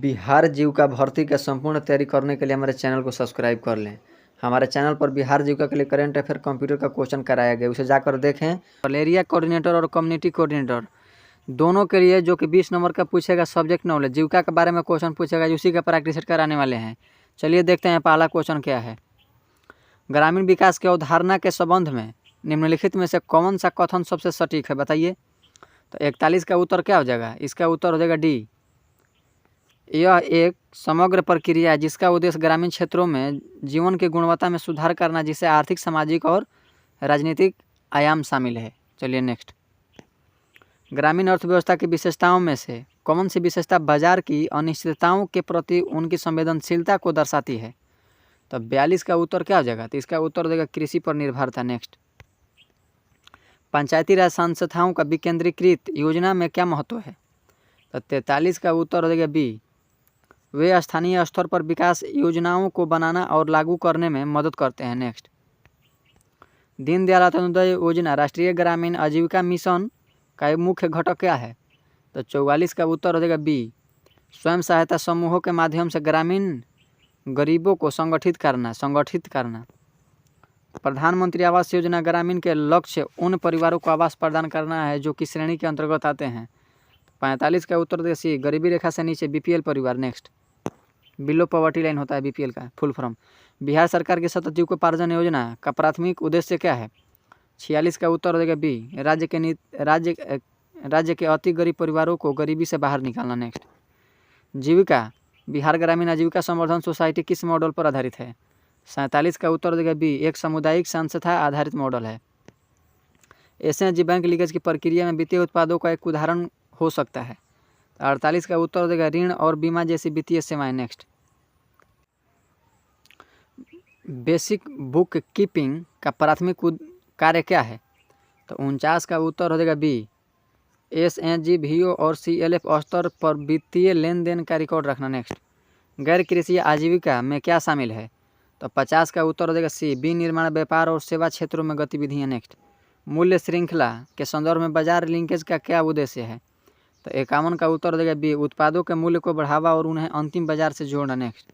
बिहार जीविका भर्ती का संपूर्ण तैयारी करने के लिए हमारे चैनल को सब्सक्राइब कर लें। हमारे चैनल पर बिहार जीविका के लिए करंट अफेयर कंप्यूटर का क्वेश्चन कराया गया, उसे जाकर देखें। मलेरिया कोऑर्डिनेटर और कम्युनिटी कोऑर्डिनेटर दोनों के लिए जो कि 20 नंबर का पूछेगा सब्जेक्ट नॉलेज, जीविका के बारे में क्वेश्चन पूछेगा, उसी का प्रैक्टिस सेट कराने वाले हैं। चलिए देखते हैं पहला क्वेश्चन क्या है। ग्रामीण विकास की अवधारणा के संबंध में निम्नलिखित में से कौन सा कथन सबसे सटीक है, बताइए। तो 41 का उत्तर क्या हो जाएगा, इसका उत्तर हो जाएगा डी। यह एक समग्र प्रक्रिया है जिसका उद्देश्य ग्रामीण क्षेत्रों में जीवन की गुणवत्ता में सुधार करना, जिससे आर्थिक, सामाजिक और राजनीतिक आयाम शामिल है। चलिए नेक्स्ट। ग्रामीण अर्थव्यवस्था की विशेषताओं में से कौन सी विशेषता बाजार की अनिश्चितताओं के प्रति उनकी संवेदनशीलता को दर्शाती है। तो 42 का उत्तर क्या हो जाएगा, तो इसका उत्तर हो जाएगा कृषि पर निर्भरता। नेक्स्ट। पंचायती राज संस्थाओं का विकेंद्रीकृत योजना में क्या महत्व है। तो 43 का उत्तर हो जाएगा बी। वे स्थानीय स्तर पर विकास योजनाओं को बनाना और लागू करने में मदद करते हैं। नेक्स्ट। दीनदयाल अंत्योदय योजना राष्ट्रीय ग्रामीण आजीविका मिशन का मुख्य घटक क्या है। तो 44 का उत्तर हो जाएगा बी। स्वयं सहायता समूहों के माध्यम से ग्रामीण गरीबों को संगठित करना। प्रधानमंत्री आवास योजना ग्रामीण के लक्ष्य उन परिवारों को आवास प्रदान करना है जो कि श्रेणी के अंतर्गत आते हैं। 45 का उत्तर देगा सी। गरीबी रेखा से नीचे बीपीएल परिवार। नेक्स्ट। बिलो पॉवर्टी लाइन होता है बीपीएल का फुल फॉर्म। बिहार सरकार की सतत जीविकोपार्जन योजना का प्राथमिक उद्देश्य क्या है। 46 का उत्तर हो जाएगा बी। राज्य के अति गरीब परिवारों को गरीबी से बाहर निकालना। नेक्स्ट। जीविका बिहार ग्रामीण आजीविका संवर्धन सोसाइटी किस मॉडल पर आधारित है। 47 का उत्तर देगा बी। एक सामुदायिक संस्था आधारित मॉडल है। एसएनजी बैंक लीकेज की प्रक्रिया में वित्तीय उत्पादों का एक उदाहरण हो सकता है। 48 का उत्तर देगा ऋण और बीमा जैसी वित्तीय सेवाएं। नेक्स्ट। बेसिक बुक कीपिंग का प्राथमिक कार्य क्या है। तो 49 का उत्तर हो जाएगा बी। एसएनजी वीओ और सीएलएफ स्तर पर वित्तीय लेन देन का रिकॉर्ड रखना। नेक्स्ट। गैर कृषि आजीविका में क्या शामिल है। तो 50 का उत्तर हो जाएगा सी। विनिर्माण, व्यापार और सेवा क्षेत्रों में गतिविधियां। नेक्स्ट। मूल्य श्रृंखला के संदर्भ में बाजार लिंकेज का क्या उद्देश्य है। तो 51 का उत्तर हो जाएगा बी। उत्पादों के मूल्य को बढ़ावा और उन्हें अंतिम बाजार से जोड़ना। नेक्स्ट।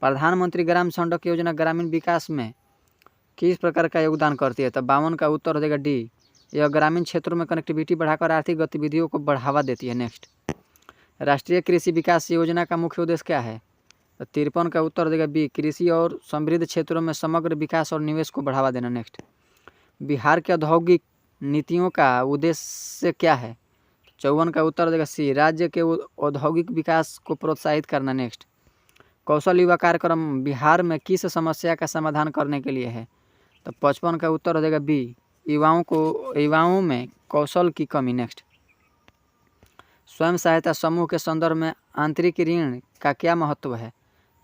प्रधानमंत्री ग्राम सड़क योजना ग्रामीण विकास में किस प्रकार का योगदान करती है। तो 52 का उत्तर हो जाएगा डी। यह ग्रामीण क्षेत्रों में कनेक्टिविटी बढ़ाकर आर्थिक गतिविधियों को बढ़ावा देती है। नेक्स्ट। राष्ट्रीय कृषि विकास योजना का मुख्य उद्देश्य क्या है। तो 53 का उत्तर हो जाएगा बी। कृषि और समृद्ध क्षेत्रों में समग्र विकास और निवेश को बढ़ावा देना। नेक्स्ट। बिहार के औद्योगिक नीतियों का उद्देश्य क्या है। 54 का उत्तर हो जाएगा सी। राज्य के औद्योगिक विकास को प्रोत्साहित करना। नेक्स्ट। कौशल युवा कार्यक्रम बिहार में किस समस्या का समाधान करने के लिए है। तो 55 का उत्तर हो जाएगा बी। युवाओं में कौशल की कमी। नेक्स्ट। स्वयं सहायता समूह के संदर्भ में आंतरिक ऋण का क्या महत्व है।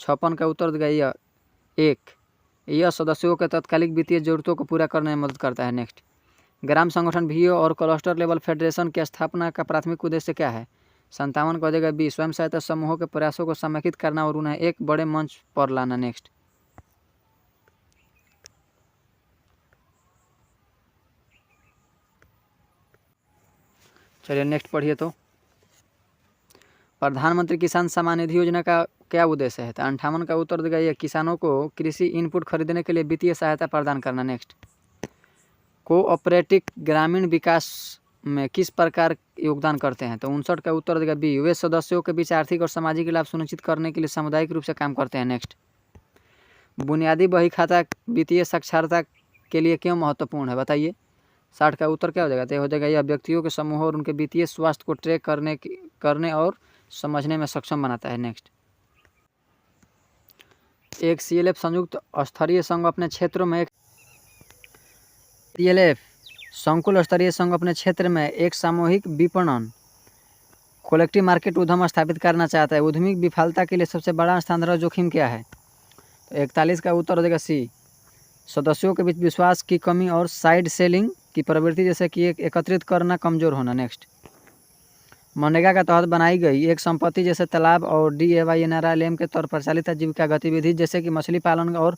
56 का उत्तर देगा यह सदस्यों के तात्कालिक वित्तीय जरूरतों को पूरा करने में मदद करता है। नेक्स्ट। ग्राम संगठन वीओ और क्लस्टर लेवल फेडरेशन की स्थापना का प्राथमिक उद्देश्य क्या है। 57 का हो जाएगा बी। स्वयं सहायता समूहों के प्रयासों को समेकित करना और उन्हें एक बड़े मंच पर लाना। नेक्स्ट। चलिए नेक्स्ट पढ़िए। तो प्रधानमंत्री किसान सम्मान निधि योजना का क्या उद्देश्य है। तो 58 का उत्तर देगा यह किसानों को कृषि इनपुट खरीदने के लिए वित्तीय सहायता प्रदान करना। नेक्स्ट। कोऑपरेटिव ग्रामीण विकास में किस प्रकार योगदान करते हैं। तो 59 का उत्तर देगा बी। वे सदस्यों के बीच आर्थिक और सामाजिक लाभ सुनिश्चित करने के लिए सामुदायिक रूप से काम करते हैं। नेक्स्ट। बुनियादी बही खाता वित्तीय साक्षरता के लिए क्यों महत्वपूर्ण है, बताइए। 60 का उत्तर क्या हो जाएगा, तो हो जाएगा यह व्यक्तियों के समूह और उनके वित्तीय स्वास्थ्य को ट्रैक करने और समझने में सक्षम बनाता है। नेक्स्ट। एक सीएलएफ संयुक्त स्तरीय संघ अपने क्षेत्रों में सीएलएफ संकुल स्तरीय संघ अपने क्षेत्र में एक सामूहिक विपणन कलेक्टिव मार्केट उद्यम स्थापित करना चाहता है। उद्यमिक विफलता के लिए सबसे बड़ा स्थानांतरण जोखिम क्या है। तो 41 का उत्तर हो जाएगा सी। सदस्यों के बीच विश्वास की कमी और साइड सेलिंग की प्रवृत्ति जैसे कि एकत्रित करना कमजोर होना। नेक्स्ट। मनरेगा के तहत बनाई गई एक संपत्ति जैसे तालाब और DAYNRLM के तौर पर चालित आजीविका गतिविधि जैसे कि मछली पालन और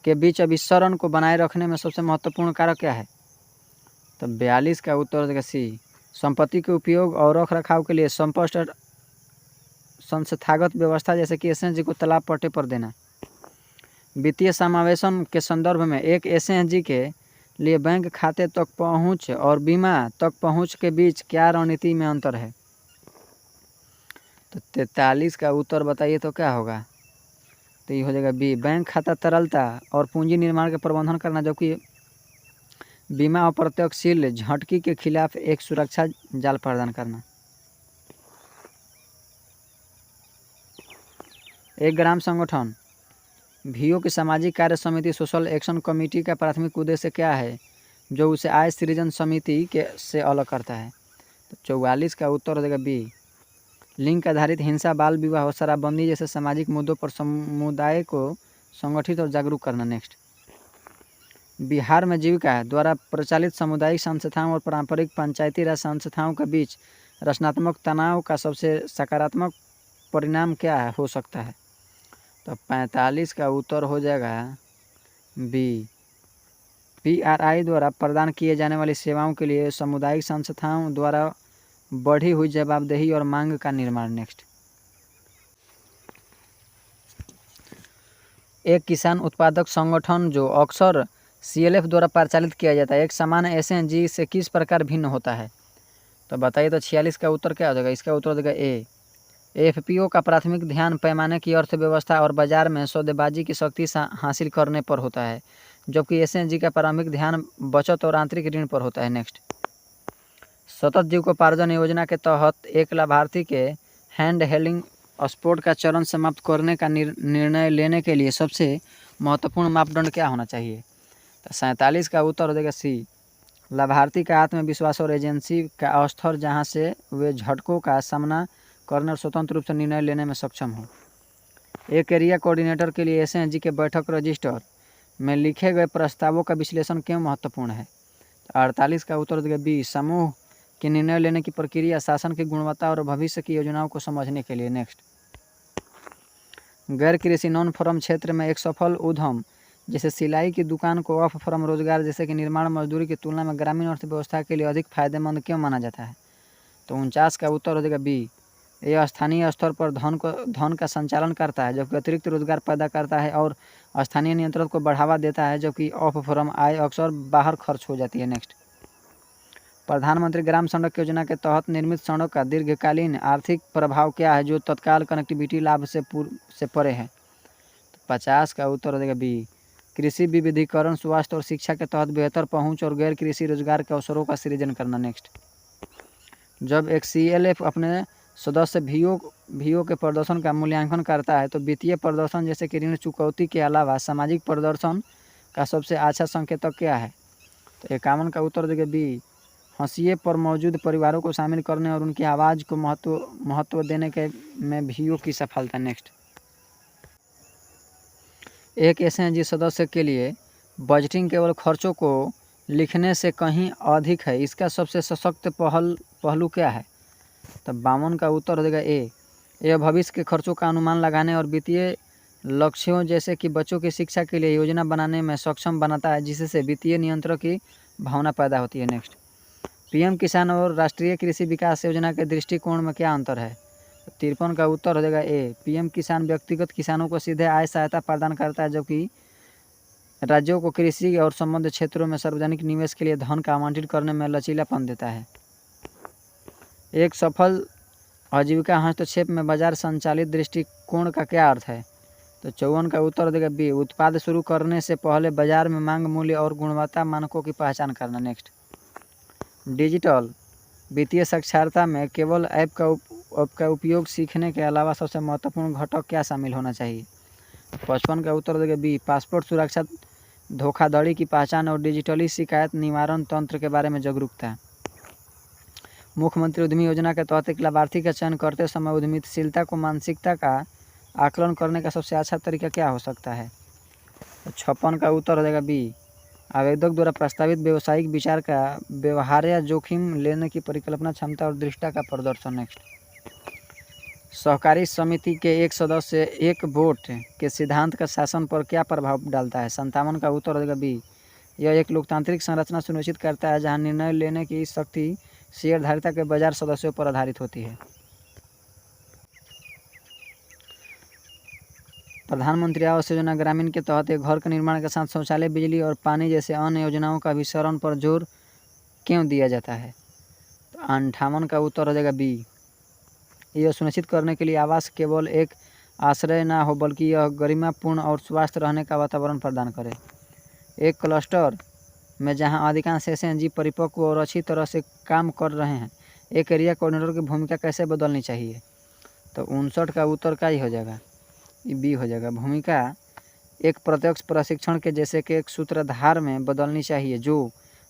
के बीच अभिसरण को बनाए रखने में सबसे महत्वपूर्ण कारक क्या है। तो 42 का उत्तर देगा सी। संपत्ति के उपयोग और रख रखाव के लिए संस्थागत व्यवस्था जैसे कि एसएनजी को तालाब पट्टे पर देना। वित्तीय समावेशन के संदर्भ में एक एसएनजी के लिए बैंक खाते तक पहुंच और बीमा तक पहुंच के बीच क्या रणनीति में अंतर है? तो 43 का उत्तर बताइए तो क्या होगा? तो ये हो जाएगा बी, बैंक खाता तरलता और पूंजी निर्माण के प्रबंधन करना, जबकि बीमा अप्रत्यक्षशील झटकी के खिलाफ एक सुरक्षा जाल प्रदान करना। एक ग्राम संगठन वीओ की सामाजिक कार्य समिति सोशल एक्शन कमेटी का प्राथमिक उद्देश्य क्या है जो उसे आय सृजन समिति के से अलग करता है? तो 44 का उत्तर हो जाएगा बी, लिंग आधारित हिंसा, बाल विवाह और शराबबंदी जैसे सामाजिक मुद्दों पर समुदाय को संगठित और जागरूक करना। नेक्स्ट, बिहार में जीविका द्वारा प्रचालित सामुदायिक संस्थाओं और पारंपरिक पंचायती राज संस्थाओं के बीच रचनात्मक तनाव का सबसे सकारात्मक परिणाम क्या हो सकता है? तो 45 का उत्तर हो जाएगा बी, पीआरआई द्वारा प्रदान किए जाने वाली सेवाओं के लिए सामुदायिक संस्थाओं द्वारा बढ़ी हुई जवाबदेही और मांग का निर्माण। नेक्स्ट, एक किसान उत्पादक संगठन जो अक्सर सीएलएफ द्वारा परिचालित किया जाता है एक सामान्य एसएनजी से किस प्रकार भिन्न होता है? तो बताइए। तो 46 का उत्तर क्या हो जाएगा? इसका उत्तर हो जाएगा ए, एफपीओ का प्राथमिक ध्यान पैमाने की अर्थव्यवस्था और बाजार में सौदेबाजी की शक्ति हासिल करने पर होता है, जबकि एसएनजी का प्रारंभिक ध्यान बचत और आंतरिक ऋण पर होता है। नेक्स्ट, सतत जीविकोपार्जन योजना के तहत एक लाभार्थी के हैंड हेल्डिंग स्पोर्ट का चरण समाप्त करने का निर्णय लेने के लिए सबसे महत्वपूर्ण मापदंड क्या होना चाहिए? तो 47 का उत्तर हो जाएगा सी, लाभार्थी का आत्मविश्वास और एजेंसी का स्तर जहां से वे झटकों का सामना करने और स्वतंत्र रूप से निर्णय लेने में सक्षम हो। एक एरिया कोऑर्डिनेटर के लिए एसएनजी के बैठक रजिस्टर में लिखे गए प्रस्तावों का विश्लेषण क्यों महत्वपूर्ण है? तो 48 का उत्तर हो जाएगा बी, समूह की निर्णय लेने की प्रक्रिया, शासन की गुणवत्ता और भविष्य की योजनाओं को समझने के लिए। नेक्स्ट, गैर कृषि नॉन फर्म क्षेत्र में एक सफल उद्यम जैसे सिलाई की दुकान को ऑफ फर्म रोजगार जैसे कि निर्माण मजदूरी की तुलना में ग्रामीण अर्थव्यवस्था के लिए अधिक फायदेमंद क्यों माना जाता है? तो 49 का उत्तर हो जाएगा बी, यह स्थानीय स्तर पर धन का संचालन करता है जबकि अतिरिक्त रोजगार पैदा करता है और स्थानीय नियंत्रण को बढ़ावा देता है, जबकि ऑफ फर्म आय अक्सर बाहर खर्च हो जाती है। नेक्स्ट, प्रधानमंत्री ग्राम सड़क योजना के तहत निर्मित सड़क का दीर्घकालीन आर्थिक प्रभाव क्या है जो तत्काल कनेक्टिविटी लाभ से परे है? तो 50 का उत्तर हो जाएगा बी, कृषि विविधीकरण, स्वास्थ्य और शिक्षा के तहत बेहतर पहुंच और गैर कृषि रोजगार के अवसरों का सृजन करना। नेक्स्ट, जब एक सीएलएफ अपने सदस्य वीओ के प्रदर्शन का मूल्यांकन करता है तो वित्तीय प्रदर्शन जैसे कि ऋण चुकौती के अलावा सामाजिक प्रदर्शन का सबसे अच्छा संकेतक क्या है? तो 51 का उत्तर देगा बी, हाशिए पर मौजूद परिवारों को शामिल करने और उनकी आवाज़ को महत्व देने के में वीओ की सफलता। नेक्स्ट, एक एसएनजी सदस्य के लिए बजटिंग केवल खर्चों को लिखने से कहीं अधिक है, इसका सबसे सशक्त पहलू क्या है? तो 52 का उत्तर हो जाएगा ए, यह भविष्य के खर्चों का अनुमान लगाने और वित्तीय लक्ष्यों जैसे कि बच्चों की शिक्षा के लिए योजना बनाने में सक्षम बनाता है, जिससे वित्तीय नियंत्रण की भावना पैदा होती है। नेक्स्ट, पीएम किसान और राष्ट्रीय कृषि विकास योजना के दृष्टिकोण में क्या अंतर है? 53 का उत्तर हो जाएगा ए, पीएम किसान व्यक्तिगत किसानों को सीधे आय सहायता प्रदान करता है जबकि राज्यों को कृषि और संबद्ध क्षेत्रों में सार्वजनिक निवेश के लिए धन का आवंटित करने में लचीलापन देता है। एक सफल आजीविका हस्तक्षेप में बाजार संचालित दृष्टिकोण का क्या अर्थ है? तो 54 का उत्तर देगा बी, उत्पाद शुरू करने से पहले बाजार में मांग, मूल्य और गुणवत्ता मानकों की पहचान करना। नेक्स्ट, डिजिटल वित्तीय साक्षरता में केवल ऐप का उपयोग सीखने के अलावा सबसे महत्वपूर्ण घटक क्या शामिल होना चाहिए? 55 का उत्तर देगा बी, पासपोर्ट सुरक्षा, धोखाधड़ी की पहचान और डिजिटली शिकायत निवारण तंत्र के बारे में जागरूकता। मुख्यमंत्री उद्यमी योजना के तहत एक लाभार्थी का चयन करते समय उद्यमशीलता को मानसिकता का आकलन करने का सबसे अच्छा तरीका क्या हो सकता है? 56 का उत्तर हो जाएगा बी, आवेदक द्वारा प्रस्तावित व्यावसायिक विचार का व्यवहार या जोखिम लेने की परिकल्पना क्षमता और दृष्टता का प्रदर्शन। नेक्स्ट, सहकारी समिति के एक सदस्य एक वोट के सिद्धांत का शासन पर क्या प्रभाव डालता है? 57 का उत्तर हो जाएगा बी, यह एक लोकतांत्रिक संरचना सुनिश्चित करता है जहां निर्णय लेने की शक्ति शेयरधारिता के बाजार सदस्यों पर आधारित होती है। प्रधानमंत्री आवास योजना ग्रामीण के तहत एक घर के निर्माण के साथ शौचालय, बिजली और पानी जैसे अन्य योजनाओं का विस्तारण पर जोर क्यों दिया जाता है? तो 58 का उत्तर हो जाएगा बी। यह सुनिश्चित करने के लिए आवास केवल एक आश्रय ना हो बल्कि यह गरिमापूर्ण और स्वस्थ रहने का वातावरण प्रदान करे। एक क्लस्टर में जहां अधिकांश एसएनजी परिपक्व और अच्छी तरह से काम कर रहे हैं, एक एरिया कोऑर्डिनेटर की भूमिका कैसे बदलनी चाहिए? तो 59 का उत्तर का ही हो जाएगा, ये बी हो जाएगा। भूमिका एक प्रत्यक्ष प्रशिक्षण के जैसे कि एक सूत्रधार में बदलनी चाहिए जो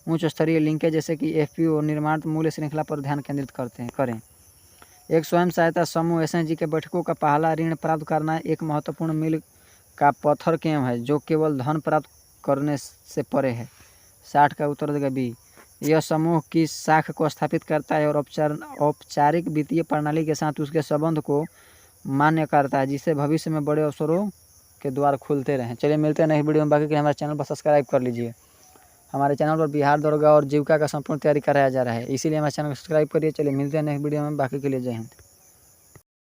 उच्च स्तरीय लिंकेज जैसे कि एफपीओ निर्माण मूल्य श्रृंखला पर ध्यान केंद्रित करें। एक स्वयं सहायता समूह एसएनजी के बैठकों का पहला ऋण प्राप्त करना एक महत्वपूर्ण मील का पत्थर क्यों है जो केवल धन प्राप्त करने से परे है? 60 का उत्तर देगा बी। यह समूह की शाख को स्थापित करता है और औपचारिक वित्तीय प्रणाली के साथ उसके संबंध को मान्य करता है जिससे भविष्य में बड़े अवसरों के द्वार खुलते रहें। चलिए मिलते हैं नेक्स्ट वीडियो में। बाकी के हमारे चैनल पर सब्सक्राइब कर लीजिए। हमारे चैनल पर बिहार दरोगा और जीविका का संपूर्ण तैयारी कराया जा रहा है, इसीलिए हमारे चैनल को सब्सक्राइब करिए। चलिए मिलते हैं नेक्स्ट वीडियो में। बाकी के लिए जय हिंद।